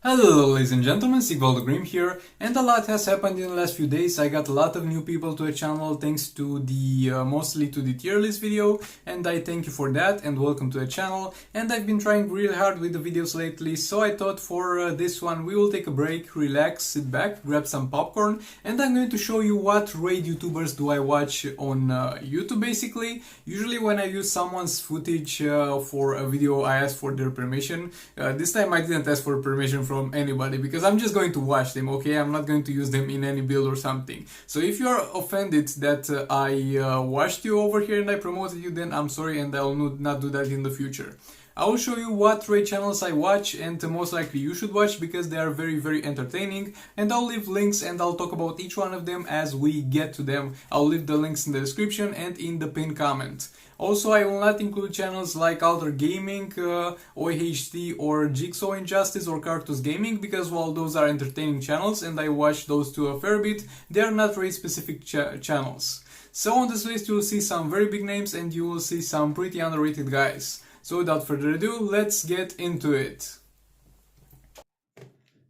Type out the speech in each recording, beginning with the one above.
Hello ladies and gentlemen, Sigvaldo Grim here, and a lot has happened in the last few days. I got a lot of new people to the channel thanks to the mostly to the tier list video, and I thank you for that and welcome to the channel. And I've been trying really hard with the videos lately, so I thought for this one we will take a break, relax, sit back, grab some popcorn, and I'm going to show you what raid YouTubers do I watch on YouTube basically. Usually when I use someone's footage for a video I ask for their permission. This time I didn't ask for permission from anybody because I'm just going to watch them, okay? I'm not going to use them in any build or something. So if you're offended that I watched you over here and I promoted you, then I'm sorry and I will not do that in the future. I will show you what raid channels I watch and most likely you should watch because they are very entertaining, and I'll leave links and I'll talk about each one of them as we get to them. I'll leave the links in the description and in the pinned comment. Also, I will not include channels like Alter Gaming, OHD or Jigsaw Injustice or Cartus Gaming because while those are entertaining channels and I watch those too a fair bit, they are not raid specific channels. So on this list you will see some very big names and you will see some pretty underrated guys. So without further ado, let's get into it.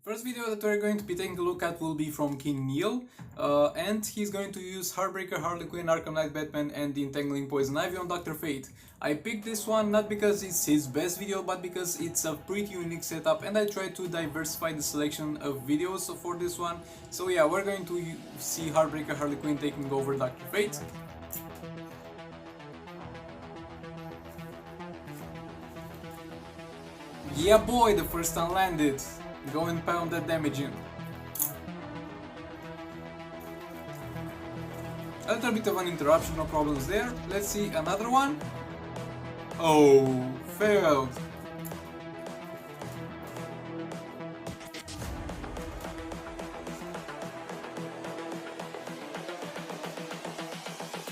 First video that we're going to be taking a look at will be from King Neil, and he's going to use Heartbreaker, Harley Quinn, Arkham Knight, Batman and the Entangling Poison Ivy on Dr. Fate. I picked this one not because it's his best video, but because it's a pretty unique setup and I tried to diversify the selection of videos for this one. So yeah, we're going to see Heartbreaker, Harley Quinn taking over Dr. Fate. Yeah boy, the first one landed. Go and pound that damage in. A little bit of an interruption, no problems there. Let's see another one. Oh, failed.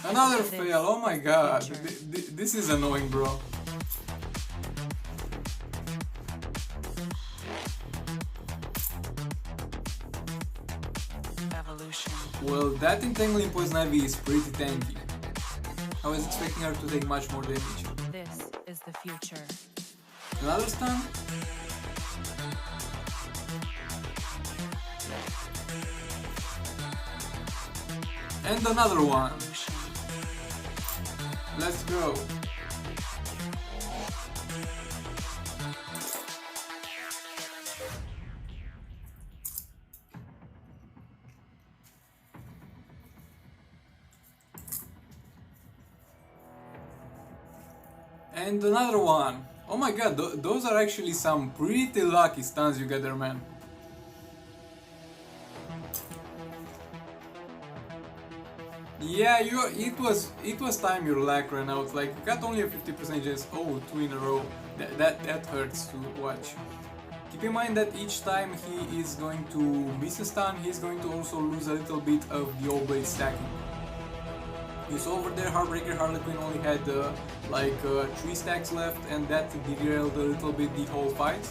Another fail, oh my god. This is annoying, bro. Well, that Entangling Poison Ivy is pretty tanky. I was expecting her to take much more damage. This is the future. Another stun? And another one. Let's go. And another one. Oh my god, those are actually some pretty lucky stuns you get there, man. Yeah, it was time your lack ran out. Like, you got only a 50% chance. Oh, two in a row. That hurts to watch. Keep in mind that each time he is going to miss a stun, he's going to also lose a little bit of the old blade stacking. You saw over there Heartbreaker Harley Quinn only had 3 stacks left, and that derailed a little bit the whole fight.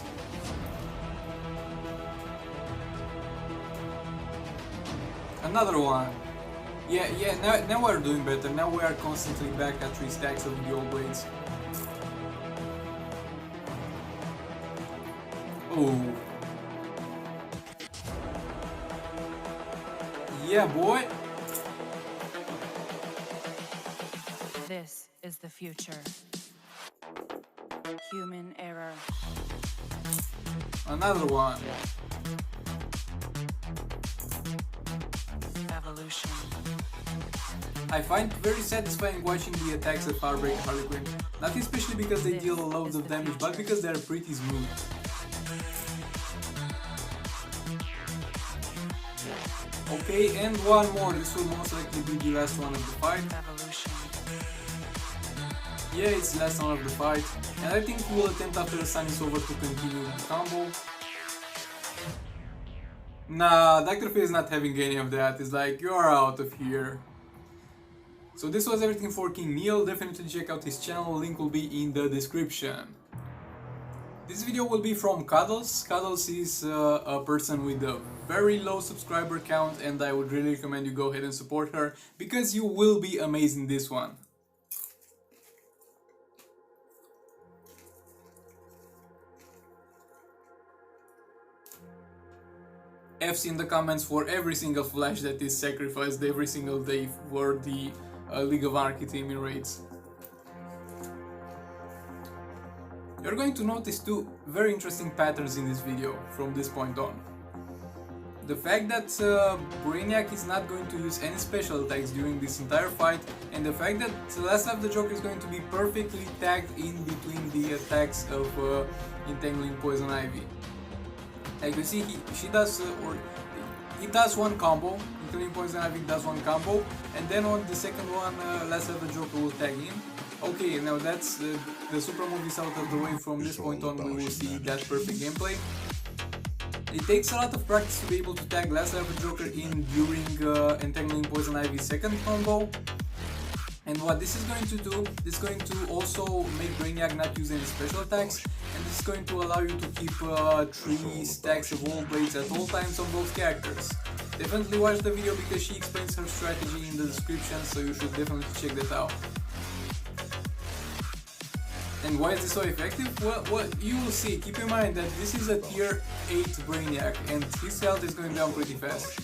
Another one. Yeah, now we're doing better. Now we are constantly back at 3 stacks of the old blades. Oh. Yeah, boy. This is the future. Human error. Another one. Evolution. I find very satisfying watching the attacks of Heartbreaker Harley Quinn. Not especially because they deal loads of damage, but because they're pretty smooth. Okay, and one more. This will most likely be the last one of the fight. Evolution. Yeah, it's the last one of the fight. And I think we will attempt after the sun is over to continue the combo. Nah, Dr. Fate is not having any of that. It's like, you're out of here. So this was everything for King Neil. Definitely check out his channel. Link will be in the description. This video will be from Cuddles. Cuddles is a person with a very low subscriber count, and I would really recommend you go ahead and support her because you will be amazed in this one. F's in the comments for every single flash that is sacrificed every single day for the League of Anarchy team in raids. You're going to notice two very interesting patterns in this video from this point on. The fact that Brainiac is not going to use any special attacks during this entire fight, and the fact that Last Life the Joker is going to be perfectly tagged in between the attacks of Entangling Poison Ivy. Like you see, he does one combo, Entangling Poison Ivy does one combo, and then on the second one, Last Life the Joker will tag in. Okay, now that's the super move is out of the way. From this point on, we will see that perfect gameplay. It takes a lot of practice to be able to tag Last Life the Joker in during Entangling Poison Ivy's second combo. And what this is going to do, this is going to also make Brainiac not use any special attacks, and this is going to allow you to keep 3 stacks of wall blades at all times on both characters. Definitely watch the video because she explains her strategy in the description, so you should definitely check that out. And why is this so effective? Well, you will see. Keep in mind that this is a tier 8 Brainiac and his health is going down pretty fast.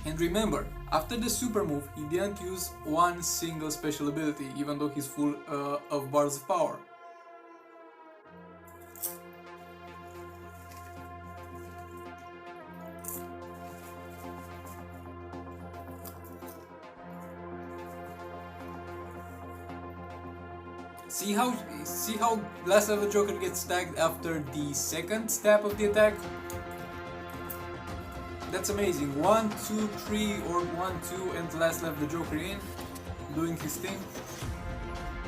And remember, after the super move, he didn't use one single special ability, even though he's full of bars of power. See how Last Life the Joker gets tagged after the second step of the attack? That's amazing. 1, 2, 3 or 1, 2 and Last Life the Joker in, doing his thing.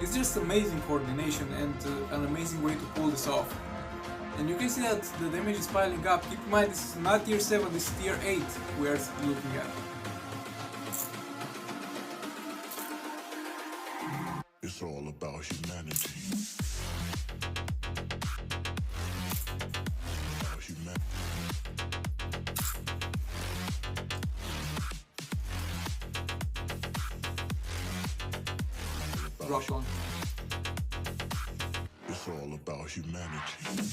It's just amazing coordination and an amazing way to pull this off. And you can see that the damage is piling up. Keep in mind, this is not tier 7, this is tier 8 we are looking at. It's all about humanity. Rock on. It's all about humanity.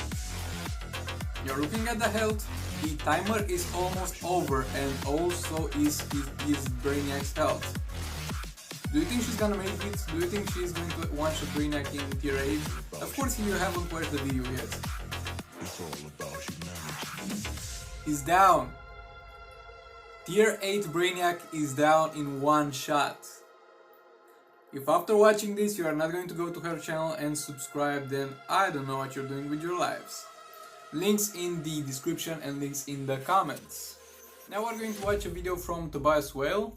You're looking at the health. The timer is almost over, and also is Brainiac's health. Do you think she's gonna make it? Do you think she's going to one-shot Brainiac in tier 8? Of course, if you haven't watched the video yet. It's all about humanity. He's down. Tier 8 Brainiac is down in one shot. If after watching this you are not going to go to her channel and subscribe, then I don't know what you're doing with your lives. Links in the description and links in the comments. Now we're going to watch a video from Boswell.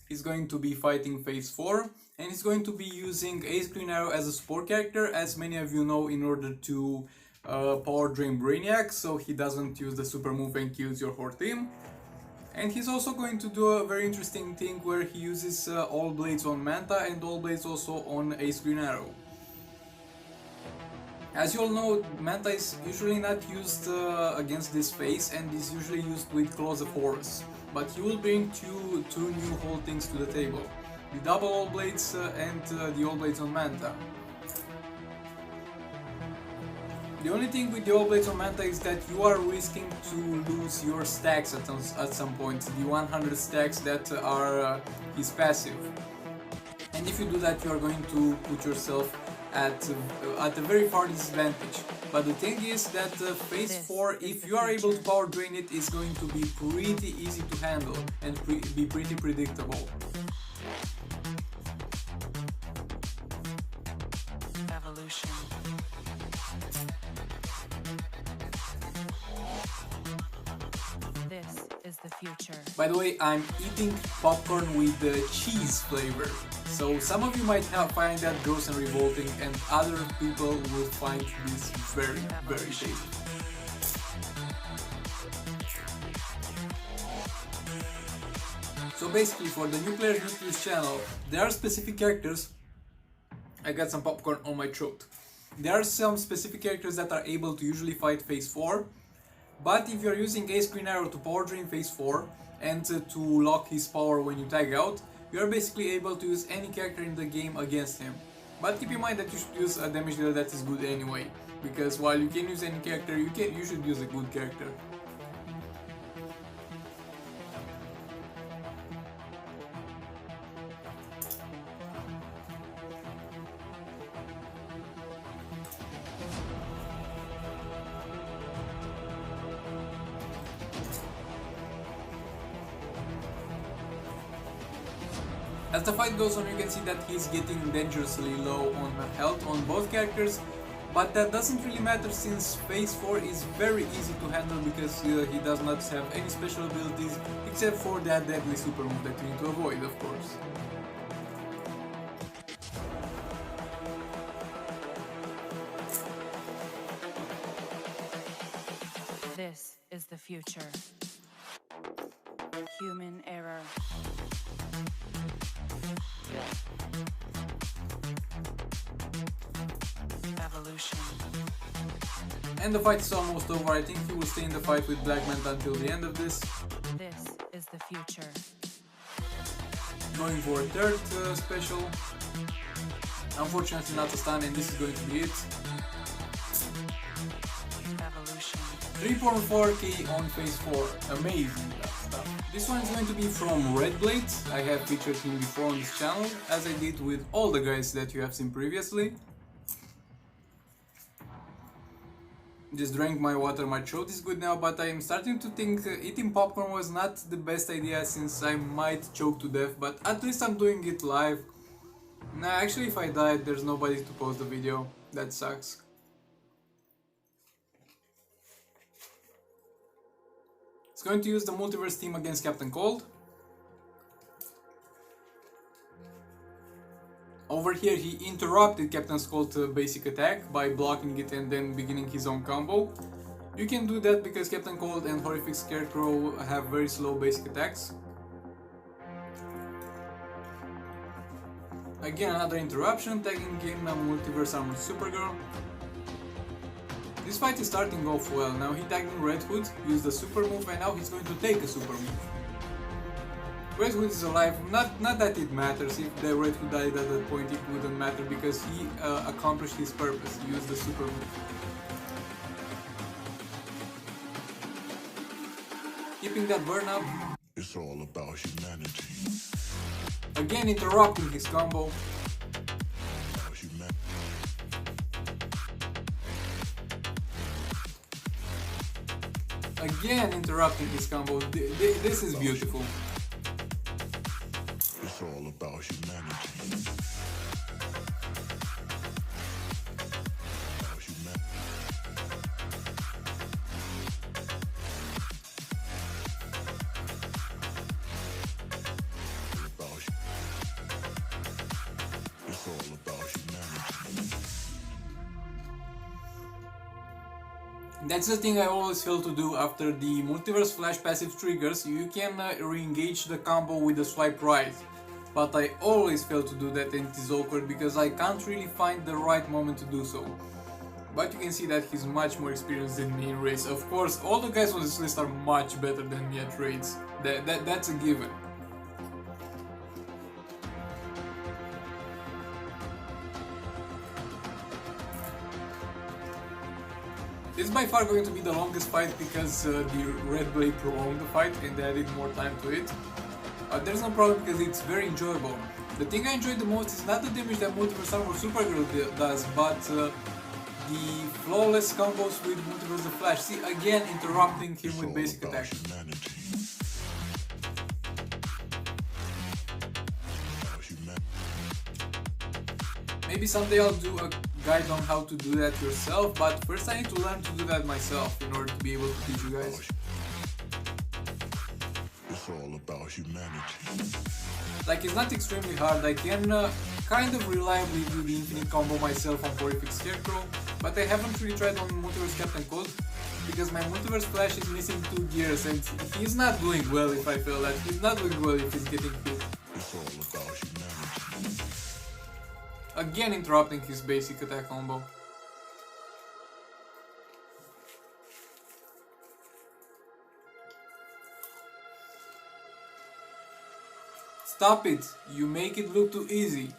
He's going to be fighting phase 4 and he's going to be using Ace Green Arrow as a support character, as many of you know, in order to power drain Brainiac so he doesn't use the super move and kills your whole team. And he's also going to do a very interesting thing where he uses all blades on Manta and all blades also on Ace Green Arrow. As you all know, Manta is usually not used against this phase and is usually used with Claws of Horus. But he will bring two new whole things to the table. The double all blades and the all blades on Manta. The only thing with the all blades on Manta is that you are risking to lose your stacks at some point. The 100 stacks that are his passive. And if you do that, you are going to put yourself at a very far disadvantage. But the thing is that phase 4, if you are able to power drain it, is going to be pretty easy to handle and be pretty predictable. Evolution. This is the future. By the way, I'm eating popcorn with the cheese flavor. So some of you might find that gross and revolting, and other people will find this very, very tasty. So basically, for the new players new to this channel, there are specific characters. I got some popcorn on my throat. There are some specific characters that are able to usually fight phase 4. But if you're using Ace Green Arrow to power drain phase 4 and to lock his power when you tag out, you're basically able to use any character in the game against him. But keep in mind that you should use a damage dealer that is good anyway, because while you can use any character, you should use a good character. As the fight goes on, you can see that he's getting dangerously low on health on both characters, but that doesn't really matter since phase 4 is very easy to handle because he does not have any special abilities except for that deadly super move that you need to avoid, of course. This is the future. Human error. Evolution. And the fight is almost over. I think he will stay in the fight with Black Manta until the end of this. This is the future. Going for a third special. Unfortunately not a stun, and this is going to be it. Evolution. 3.4k on phase 4. Amazing stuff. This one is going to be from Red Blade. I have featured him before on this channel, as I did with all the guys that you have seen previously. Just drank my water, my throat is good now, but I am starting to think eating popcorn was not the best idea since I might choke to death, but at least I'm doing it live. Nah, actually if I died, there's nobody to post the video. That sucks. It's going to use the multiverse team against Captain Cold. Over here he interrupted Captain Cold's basic attack by blocking it and then beginning his own combo. You can do that because Captain Cold and Horrific Scarecrow have very slow basic attacks. Again another interruption, tagging in Multiverse Armored Supergirl. This fight is starting off well. Now he tagged in Red Hood, used the super move, and now he's going to take a super move. Red Hood is alive, not that it matters. If the Red Hood died at that point, it wouldn't matter because he accomplished his purpose. He used the super move. Keeping that burn up. It's all about humanity. Again interrupting his combo. About humanity. Again interrupting his combo. This is beautiful. It's all about humanity. About humanity. It's all about humanity. That's the thing I always fail to do after the multiverse flash passive triggers. You can re-engage the combo with the swipe right, but I always fail to do that and it is awkward because I can't really find the right moment to do so. But you can see that he's much more experienced than me in raids. Of course, all the guys on this list are much better than me at raids. That's a given. This is by far going to be the longest fight because the Red Blade prolonged the fight and added more time to it. There's no problem because it's very enjoyable. The thing I enjoy the most is not the damage that Multiverse Armor Supergirl does, but the flawless combos with Multiverse the Flash. See, again interrupting him with basic attacks. Maybe someday I'll do a guide on how to do that yourself, but first I need to learn to do that myself in order to be able to teach you guys. It's all about humanity. Like, it's not extremely hard. I can kind of reliably do the infinite combo myself on Horrific Scarecrow, but I haven't really tried on Multiverse Captain Cold because my Multiverse Flash is missing 2 gears and he's not doing well if I feel that. He's not doing well if he's getting hit. It's all about humanity. Again interrupting his basic attack combo. Stop it! You make it look too easy.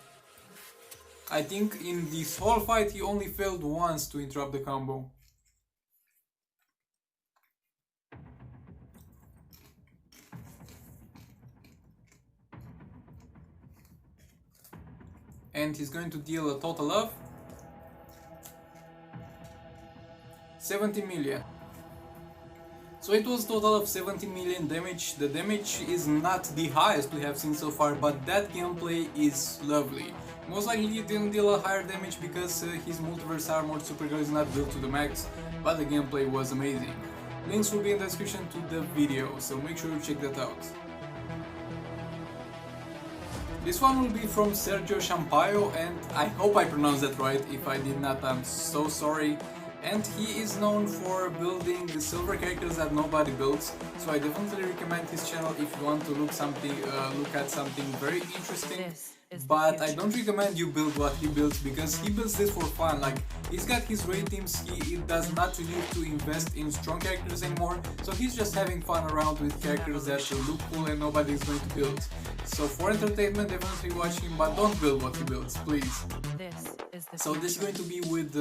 I think in this whole fight he only failed once to interrupt the combo. And he's going to deal a total of 70 million. So it was a total of 17 million damage. The damage is not the highest we have seen so far, but that gameplay is lovely. Most likely he didn't deal a higher damage because his multiverse armor supergirl is not built to the max, but the gameplay was amazing. Links will be in the description to the video, so make sure you check that out. This one will be from Sergio Champey, and I hope I pronounced that right. If I did not, I'm so sorry. And he is known for building the silver characters that nobody builds, so I definitely recommend his channel if you want to look at something very interesting. But I don't recommend you build what he builds, because he builds this for fun. Like, he's got his raid teams, he does not need to invest in strong characters anymore, so he's just having fun around with characters that look cool and nobody is going to build. So for entertainment, definitely watch him, but don't build what he builds, please. So this is going to be with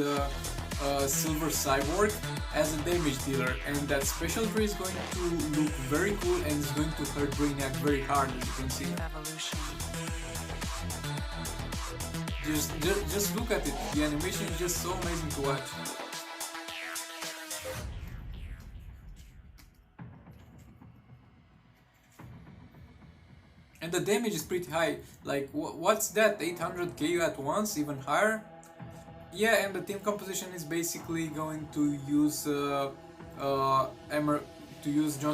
Silver Cyborg as a damage dealer, and that special tree is going to look very cool and is going to hurt Brainiac very hard, as you can see. Just look at it, the animation is just so amazing to watch. And the damage is pretty high, like what's that, 800k at once, even higher? Yeah, and the team composition is basically going to use John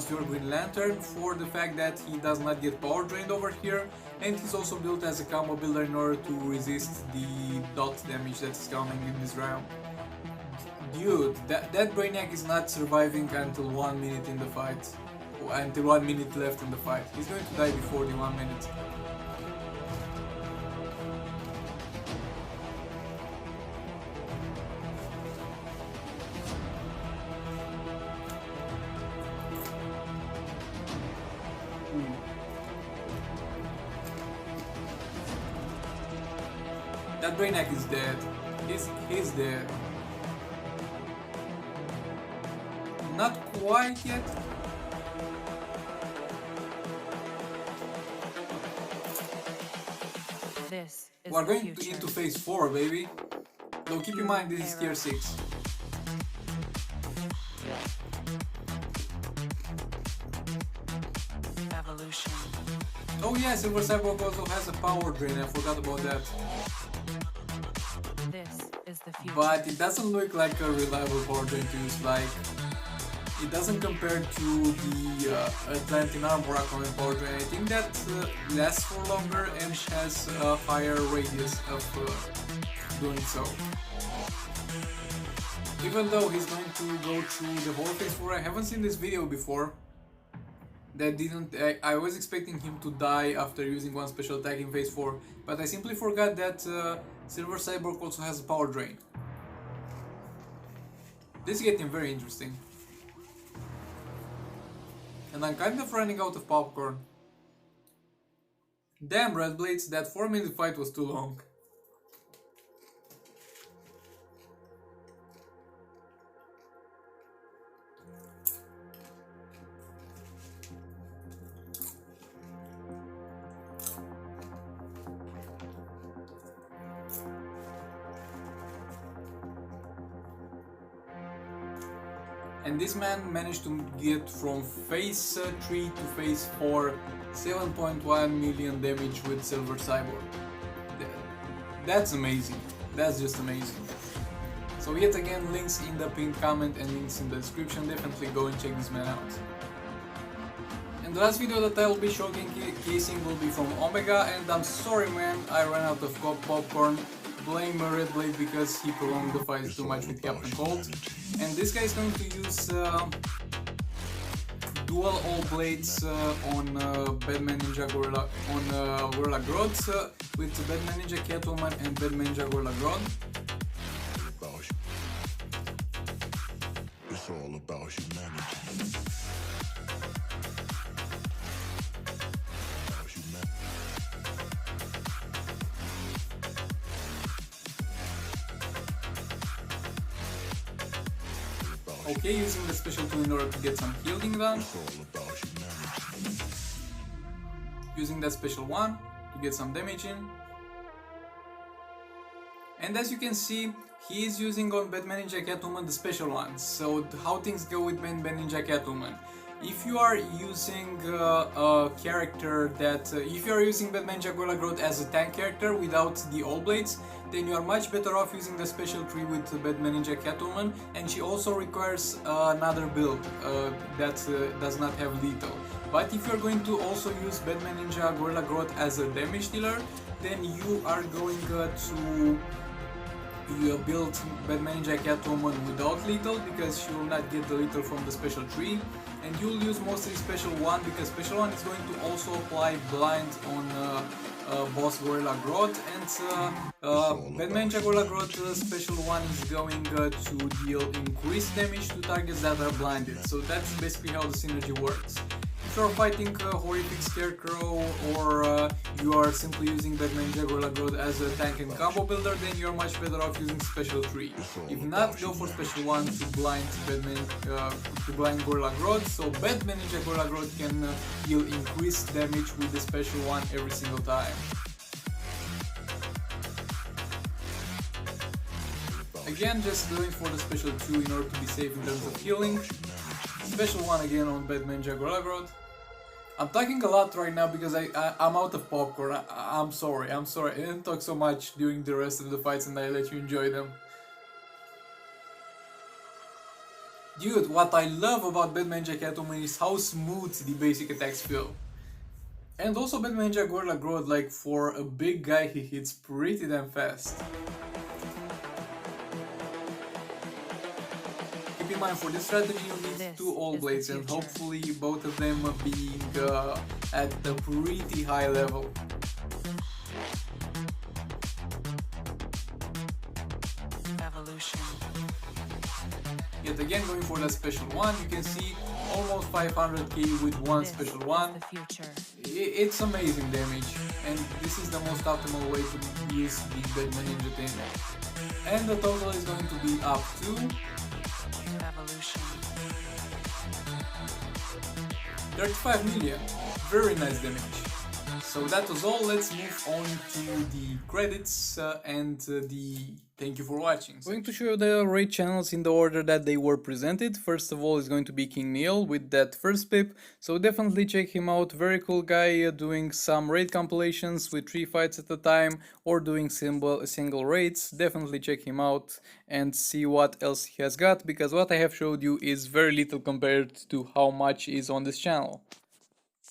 Stewart Green Lantern for the fact that he does not get power drained over here, and he's also built as a combo builder in order to resist the dot damage that is coming in this round. Dude, that Brainiac is not surviving until 1 minute in the fight. Until 1 minute left in the fight. He's going to die before the 1 minute. That Brainiac is dead. He's dead. Not quite yet. We're going into phase 4, baby. Though keep in mind this is tier 6. Evolution. Oh yeah, Silver Cyborg also has a power drain, I forgot about that. This is the future. But it doesn't look like a reliable power drain to use, like... It doesn't compare to the Atlantean Armor Aquaman power drain. I think that lasts for longer and has a higher radius of doing so. Even though he's going to go through the whole phase 4, I haven't seen this video before. I was expecting him to die after using one special attack in phase 4, but I simply forgot that Silver Cyborg also has a power drain. This is getting very interesting. And I'm kind of running out of popcorn. Damn, Red Blades, that 4-minute fight was too long. And this man managed to get from phase 3 to phase 4 7.1 million damage with Silver Cyborg. That's amazing. That's just amazing. So yet again, links in the pinned comment and links in the description. Definitely go and check this man out. And the last video that I will be showcasing will be from Omega, and I'm sorry man, I ran out of popcorn. Blame Red Blade because he prolonged the fight too much with Captain Cold. And this guy is going to use dual all blades on Batman Ninja Gorilla on Gorilla Grodd with Batman Ninja Catwoman and Batman Ninja Gorilla Grodd. It's all about humanity. Okay, using the special tool in order to get some healing done. Using that special one to get some damage in. And as you can see, he is using on Batman Ninja Catwoman the special ones. So how things go with Batman Ninja Catwoman. If you are using a character that... if you are using Batman Ninja Gorilla Grodd as a tank character without the All Blades, then you are much better off using the special tree with Batman Ninja Catwoman, and she also requires another build that does not have lethal. But if you are going to also use Batman Ninja Gorilla Grodd as a damage dealer, then you are going to build Batman Ninja Catwoman without lethal, because she will not get the lethal from the special tree, and you'll use mostly special one, because special one is going to also apply blind on Boss Gorilla Grodd, and Batman Ninja Gorilla Grodd special one is going to deal increased damage to targets that are blinded. So that's basically how the synergy works. If you're fighting a horrific Scarecrow, or you are simply using Batman Ninja Gorilla Grodd as a tank and combo builder, then you're much better off using Special 3. If not, go for Special 1 to blind Gorilla Grodd, so Batman Ninja Gorilla Grodd can deal increased damage with the Special 1 every single time. Again, just going for the Special 2 in order to be safe in terms of healing. Special 1 again on Batman Ninja Gorilla Grodd. I'm talking a lot right now because I'm out of popcorn. I'm sorry. I didn't talk so much during the rest of the fights, and I let you enjoy them. Dude, what I love about Batman Ninja Catwoman is how smooth the basic attacks feel. And also Batman Ninja Gorilla Grodd, like for a big guy, he hits pretty damn fast. Keep in mind, for this strategy you need two All Blades, and hopefully both of them being at a pretty high level. Evolution. Yet again, going for that special one, you can see almost 500k with one special one. It's amazing damage, and this is the most optimal way to use the Batman Ninja thing. And the total is going to be up to Evolution. 35 million. Very nice damage. So that was all. Let's move on to the credits and the thank you for watching. I'm going to show you the raid channels in the order that they were presented. First of all is going to be King Neil with that first pip, so definitely check him out. Very cool guy, doing some raid compilations with 3 fights at a time, or doing single raids. Definitely check him out and see what else he has got, because what I have showed you is very little compared to how much is on this channel.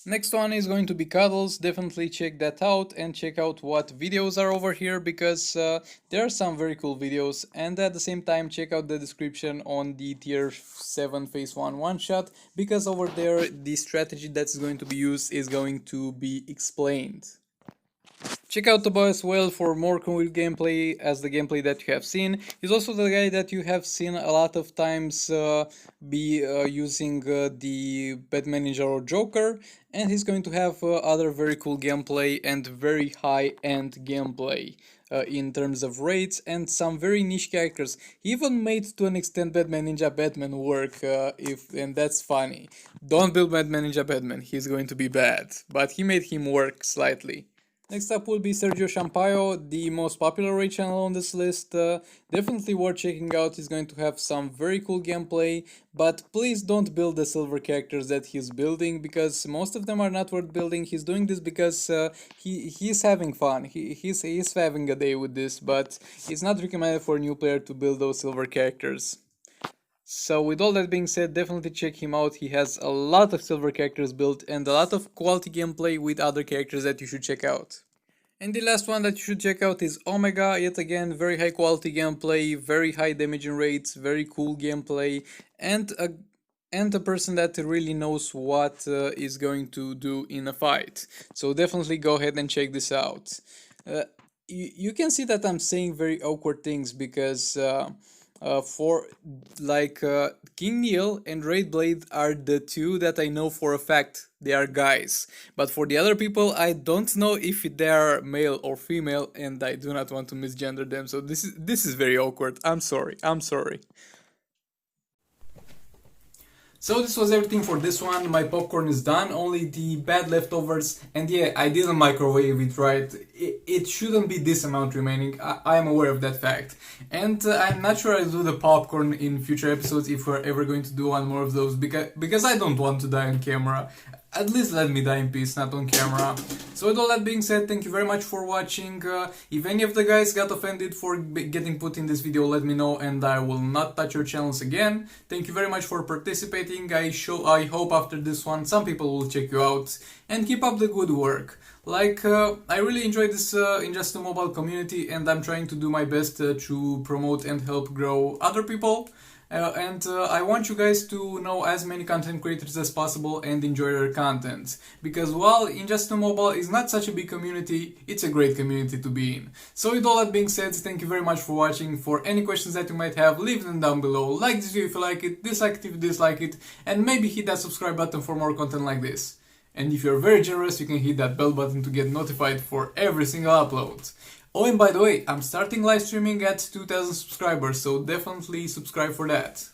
Next one is going to be Cuddles. Definitely check that out and check out what videos are over here, because there are some very cool videos, and at the same time check out the description on the tier 7 phase 1 one shot, because over there the strategy that's going to be used is going to be explained. Check out the Boswell for more cool gameplay as the gameplay that you have seen. He's also the guy that you have seen a lot of times using the Batman Ninja or Joker, and he's going to have other very cool gameplay and very high-end gameplay in terms of raids and some very niche characters. He even made to an extent Batman Ninja Batman work, and that's funny. Don't build Batman Ninja Batman, he's going to be bad, but he made him work slightly. Next up will be Sergio Champey, the most popular raid channel on this list. Definitely worth checking out. He's going to have some very cool gameplay, but please don't build the silver characters that he's building, because most of them are not worth building. He's doing this because he's having fun. He's having a day with this, but it's not recommended for a new player to build those silver characters. So with all that being said, definitely check him out. He has a lot of silver characters built and a lot of quality gameplay with other characters that you should check out. And the last one that you should check out is Omega. Yet again, very high quality gameplay, very high damaging rates, very cool gameplay, and a person that really knows what is going to do in a fight. So definitely go ahead and check this out. You can see that I'm saying very awkward things, because for like King Neil and Raid Blade are the two that I know for a fact they are guys, but for the other people I don't know if they are male or female, and I do not want to misgender them, so this is very awkward. I'm sorry. So this was everything for this one. My popcorn is done, only the bad leftovers, and yeah, I didn't microwave it right. It shouldn't be this amount remaining, I am aware of that fact. And I'm not sure I'll do the popcorn in future episodes if we're ever going to do one more of those, because I don't want to die on camera. At least let me die in peace, not on camera. So with all that being said, thank you very much for watching. If any of the guys got offended for getting put in this video, let me know and I will not touch your channels again. Thank you very much for participating. I hope after this one some people will check you out and keep up the good work. Like, I really enjoy this Injustice Mobile community and I'm trying to do my best to promote and help grow other people. I want you guys to know as many content creators as possible and enjoy their content. Because while Injustice Mobile is not such a big community, it's a great community to be in. So with all that being said, thank you very much for watching. For any questions that you might have, leave them down below. Like this video if you like it, dislike it if you dislike it, and maybe hit that subscribe button for more content like this. And if you're very generous, you can hit that bell button to get notified for every single upload. Oh, and by the way, I'm starting live streaming at 2000 subscribers, so definitely subscribe for that.